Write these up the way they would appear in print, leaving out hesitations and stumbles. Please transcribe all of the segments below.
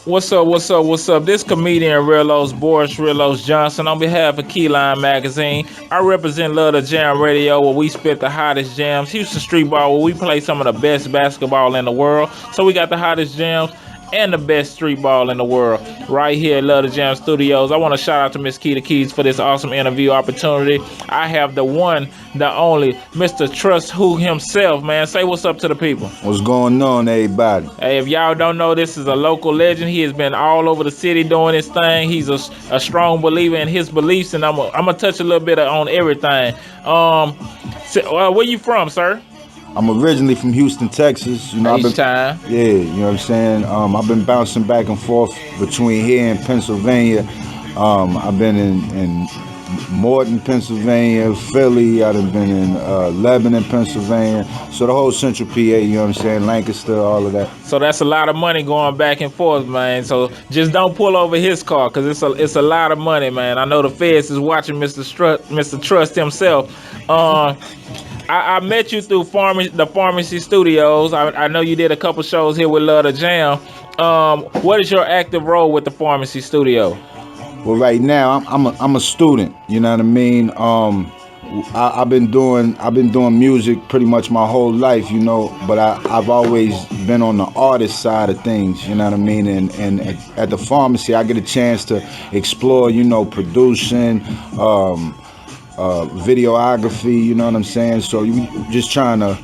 What's up? What's up? What's up? This comedian Relos Boris Relos Johnson on behalf of KeyLine magazine. I represent Love the Jam Radio, where we spit the hottest jams. Houston Street Ball, where we play some of the best basketball in the world. So we got the hottest jams and the best street ball in the world right here at Love the Jam Studios. I want to shout out to Miss Keita Keys for this awesome interview opportunity. I have the one, the only, Mr. Trust Who himself, man. Say what's up to the people. What's going on, everybody? Hey, if y'all don't know, this is a local legend. He has been all over the city doing his thing. He's a strong believer in his beliefs, and I'm gonna touch a little bit on everything. Where you from, sir? I'm originally from Houston, Texas. You know, Time. Yeah, you know what I'm saying? I've been bouncing back and forth between here and Pennsylvania. I've been in Morton, Pennsylvania, Philly. I've been in Lebanon, Pennsylvania. So the whole central PA, you know what I'm saying? Lancaster, all of that. So that's a lot of money going back and forth, man. So just don't pull over his car, because it's a lot of money, man. I know the feds is watching Mr. Trust himself. I met you through the Pharmacy Studios. I know you did a couple shows here with Love the Jam. What is your active role with the Pharmacy Studio? Well, right now I'm a student. You know what I mean? I've been doing music pretty much my whole life, you know. But I've always been on the artist side of things. You know what I mean? And at the pharmacy, I get a chance to explore, you know, producing. Videography, you know what I'm saying? So you just trying to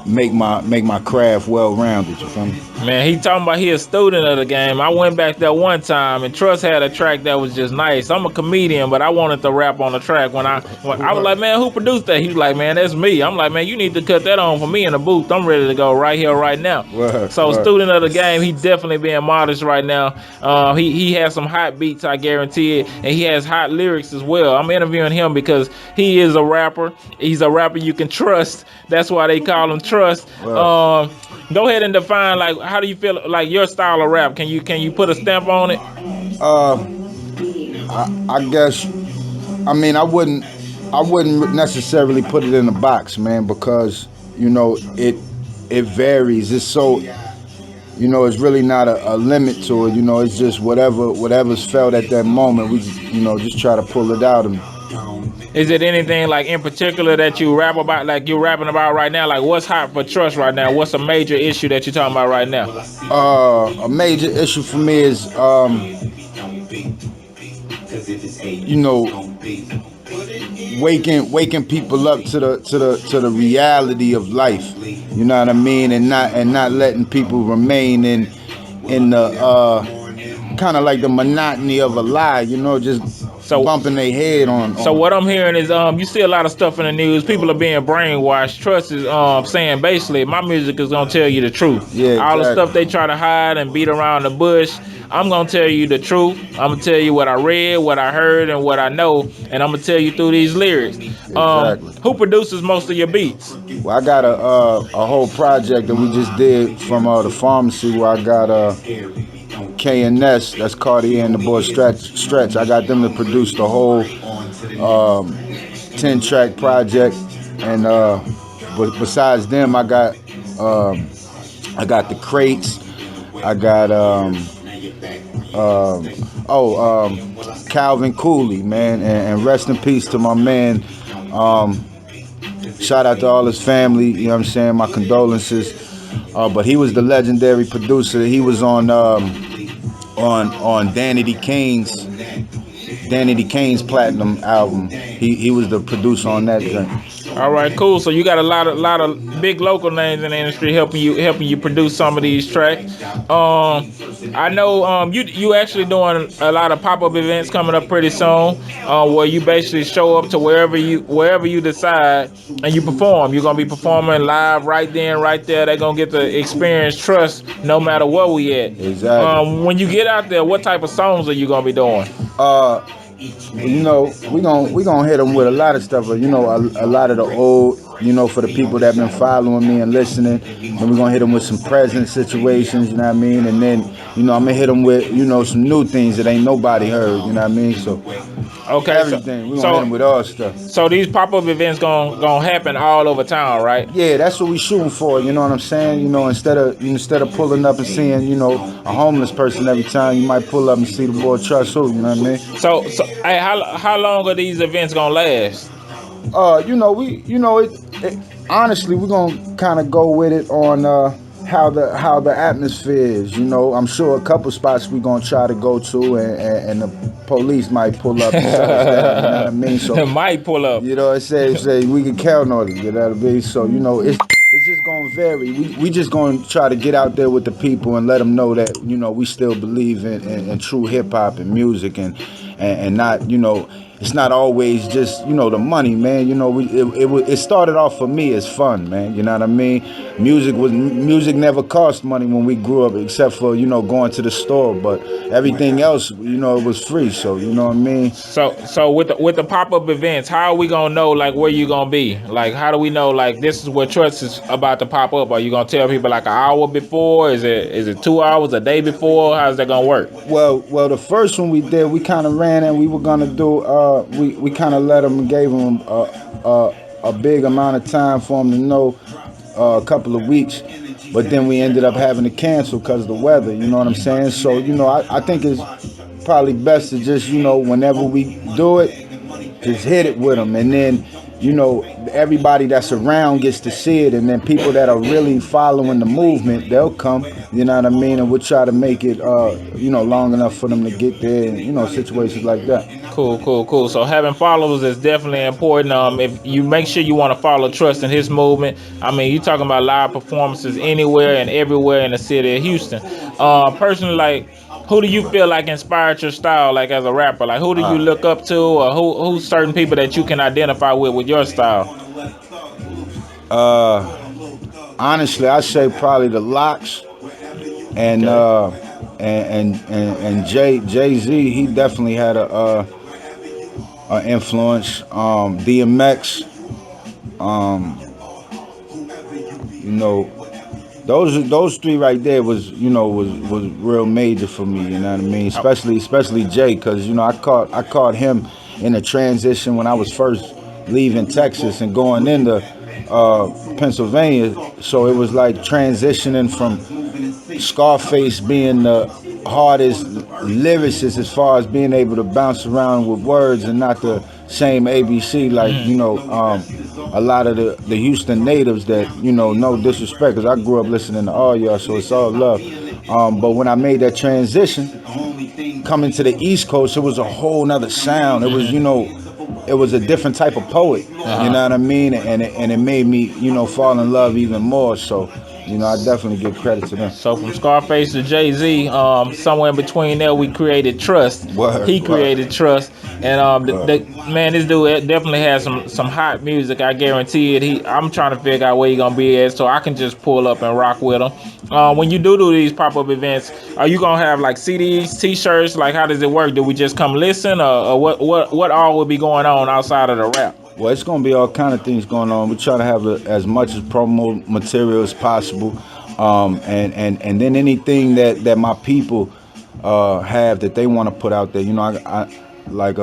make my craft well-rounded, you feel me? Man, he talking about he a student of the game. I went back there one time, and Trust had a track that was just nice. I'm a comedian, but I wanted to rap on the track. When I was like, man, who produced that? He was like, man, that's me. I'm like, man, you need to cut that on for me in the booth. I'm ready to go right here, right now. Student of the game, he definitely being modest right now. He has some hot beats, I guarantee it, and he has hot lyrics as well. I'm interviewing him because he is a rapper. He's a rapper you can trust. That's why they call him Trust. Go ahead and define, like, how do you feel like your style of rap? Can you put a stamp on it? I guess, I mean, I wouldn't necessarily put it in a box, man, because, you know, it varies. It's so, you know, it's really not a limit to it. You know, it's just whatever's felt at that moment. We, you know, just try to pull it out. And is it anything like in particular that you rap about, like you're rapping about right now? Like, what's hot for Trust right now? What's a major issue that you're talking about right now? A major issue for me is, you know, waking people up to the reality of life. You know what I mean, and not letting people remain in the kind of like the monotony of a lie. You know, just bumping their head on. So what I'm hearing is you see a lot of stuff in the news. People are being brainwashed. Trust is saying basically my music is gonna tell you the truth. Yeah, all exactly. the stuff they try to hide and beat around the bush, I'm gonna tell you the truth. I'm gonna tell you what I read, what I heard, and what I know, and I'm gonna tell you through these lyrics. Exactly. Who produces most of your beats? Well, I got a whole project that we just did from the pharmacy where I got K&S, that's Cartier and the boy Stretch. I got them to produce the whole 10-track project, and but besides them, I got the Crates. I got Calvin Cooley, man, and rest in peace to my man. Shout out to all his family. You know what I'm saying? My condolences. But he was the legendary producer. He was on Danny D. Kane's platinum album. He was the producer on that thing. All right, cool. So you got a lot of big local names in the industry helping you produce some of these tracks. I know you actually doing a lot of pop-up events coming up pretty soon, where you basically show up to wherever you decide and you perform. You're gonna be performing live right then, right there. They're gonna get to experience Trust no matter where we at. Exactly. When you get out there, what type of songs are you gonna be doing? You know, we gonna hit them with a lot of stuff. You know, a lot of the you know, for the people that been following me and listening. Then we're gonna hit them with some present situations, you know what I mean? And then, you know, I'm gonna hit them with, you know, some new things that ain't nobody heard, you know what I mean? So Okay, everything, we're gonna hit them with all stuff. So these pop-up events gonna happen all over town, right? Yeah, that's what we shooting for. You know what I'm saying? You know, instead of pulling up and seeing, you know, a homeless person every time, you might pull up and see the boy Trust Who. You know what I mean? So hey, how long are these events gonna last? You know, it honestly, we're gonna kind of go with it on how the atmosphere is. You know, I'm sure a couple spots we're gonna try to go to, and the police might pull up and shut us down. You know what I mean? So It might pull up. you know, say we can count on it. You know what I mean? So you know, it's just gonna vary. We just gonna try to get out there with the people and let them know that, you know, we still believe in true hip hop and music, and not, you know, it's not always just, you know, the money, man. You know, it started off for me as fun, man. You know what I mean? Music never cost money when we grew up, except for, you know, going to the store. But everything else, you know, it was free. So you know what I mean? So with the pop-up events, how are we gonna know like where you gonna be? Like, how do we know like this is where Trust is about to pop up? Are you gonna tell people like an hour before? Is it 2 hours, a day before? How's that gonna work? Well, the first one we did, we kind of ran and we were gonna do. We kind of let them, gave them a big amount of time for them to know, a couple of weeks, but then we ended up having to cancel because of the weather. You know what I'm saying? So you know, I think it's probably best to just, you know, whenever we do it, just hit it with them, and then, you know, everybody that's around gets to see it, and then people that are really following the movement, they'll come, you know what I mean, and we'll try to make it, you know, long enough for them to get there, and, you know, situations like that. Cool. So having followers is definitely important. If you make sure you want to follow Trust in his movement, I mean, you're talking about live performances anywhere and everywhere in the city of Houston. Personally, like, who do you feel like inspired your style, like as a rapper? Like, who do you look up to, or who's certain people that you can identify with your style? Honestly, I say probably the Locks, and and Jay-Z. He definitely had a influence. DMX. You know, those three right there was real major for me. You know what I mean? Especially Jay, because, you know, I caught him in a transition when I was first leaving Texas and going into Pennsylvania. So it was like transitioning from Scarface being the hardest lyricist as far as being able to bounce around with words and not the same ABC like, you know, a lot of the Houston natives that, you know, no disrespect, because I grew up listening to all y'all, so it's all love. But when I made that transition, coming to the East Coast, it was a whole nother sound. It was, you know, it was a different type of poet, you know what I mean? And it made me, you know, fall in love even more. So, you know, I definitely give credit to them. So from Scarface to Jay-Z, somewhere in between there, we created Trust. He created Trust, and man, this dude definitely has some hot music. I guarantee it. I'm trying to figure out where he gonna be at, so I can just pull up and rock with him. When you do these pop-up events, are you gonna have like CDs, T-shirts? Like, how does it work? Do we just come listen, or what all will be going on outside of the rap? Well, it's going to be all kind of things going on. We try to have as much as promo material as possible, and then anything that my people have that they want to put out there. You know, I like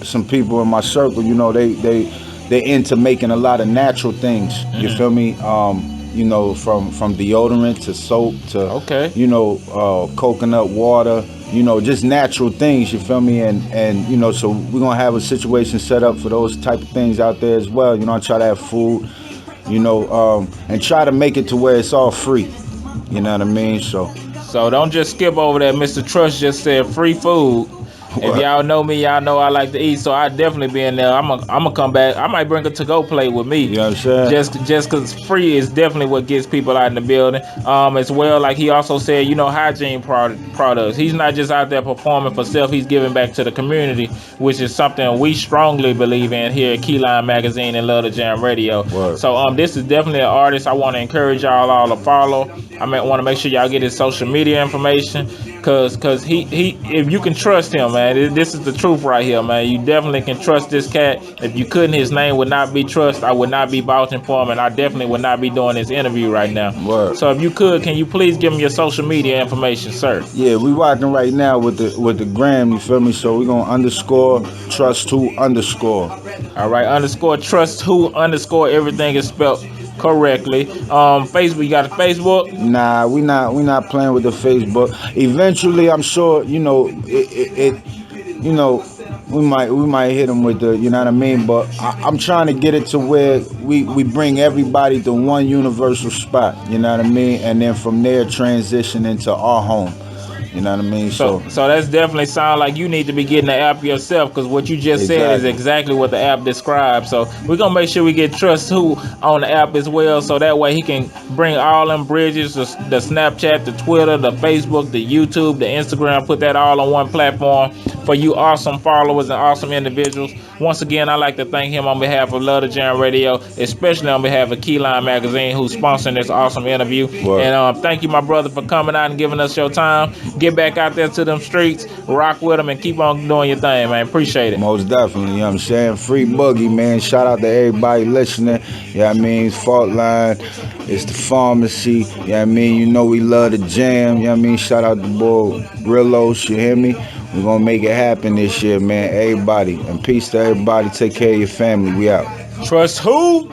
some people in my circle. You know, they into making a lot of natural things. You feel me? You know, from deodorant to soap to you know, coconut water. You know, just natural things, you feel me? And you know, so we're gonna have a situation set up for those type of things out there as well. You know, I try to have food, you know, and try to make it to where it's all free. You know what I mean? So don't just skip over that. Mr. Trust just said free food. If y'all know me, y'all know I like to eat, so I definitely be in there. I'm gonna come back. I might bring a to-go plate with me. You know what I'm saying? Just cause free is definitely what gets people out in the building. As well, like he also said, you know, hygiene products. He's not just out there performing for self. He's giving back to the community, which is something we strongly believe in here at KeyLine Magazine and Love the Jam Radio. Word. So this is definitely an artist I want to encourage y'all all to follow. I want to make sure y'all get his social media information, cause he if you can trust him, man. man. This is the truth right here, man. You definitely can trust this cat. If you couldn't, his name would not be Trust. I would not be vouching for him, and I definitely would not be doing this interview right now. Word. So if you could, can you please give me your social media information, sir? Yeah, we rocking right now with the gram, you feel me? So we gonna _trust2_. All right, _trust2_ everything is spelled correctly. Facebook, you got a Facebook? Nah, we not playing with the Facebook. Eventually, I'm sure, you know, you know, we might hit them with the, you know what I mean? But I'm trying to get it to where we bring everybody to one universal spot, you know what I mean? And then from there transition into our home. You know what I mean? So that's definitely sound like you need to be getting the app yourself, because what you just said is exactly what the app describes. So we're going to make sure we get Trust Who on the app as well, so that way he can bring all them bridges, the Snapchat, the Twitter, the Facebook, the YouTube, the Instagram, put that all on one platform for you awesome followers and awesome individuals. Once again, I'd like to thank him on behalf of Love the Jam Radio, especially on behalf of KeyLine Magazine, who's sponsoring this awesome interview. Wow. And thank you, my brother, for coming out and giving us your time. Get back out there to them streets, rock with them, and keep on doing your thing, man. Appreciate it. Most definitely, you know what I'm saying? Free Boogie, man. Shout out to everybody listening. You know what I mean? Fault Line, it's the pharmacy. You know what I mean? You know we love the jam. You know what I mean? Shout out to boy Rillos, you hear me? We're gonna make it happen this year, man. Everybody. And peace to everybody. Take care of your family. We out. Trust who?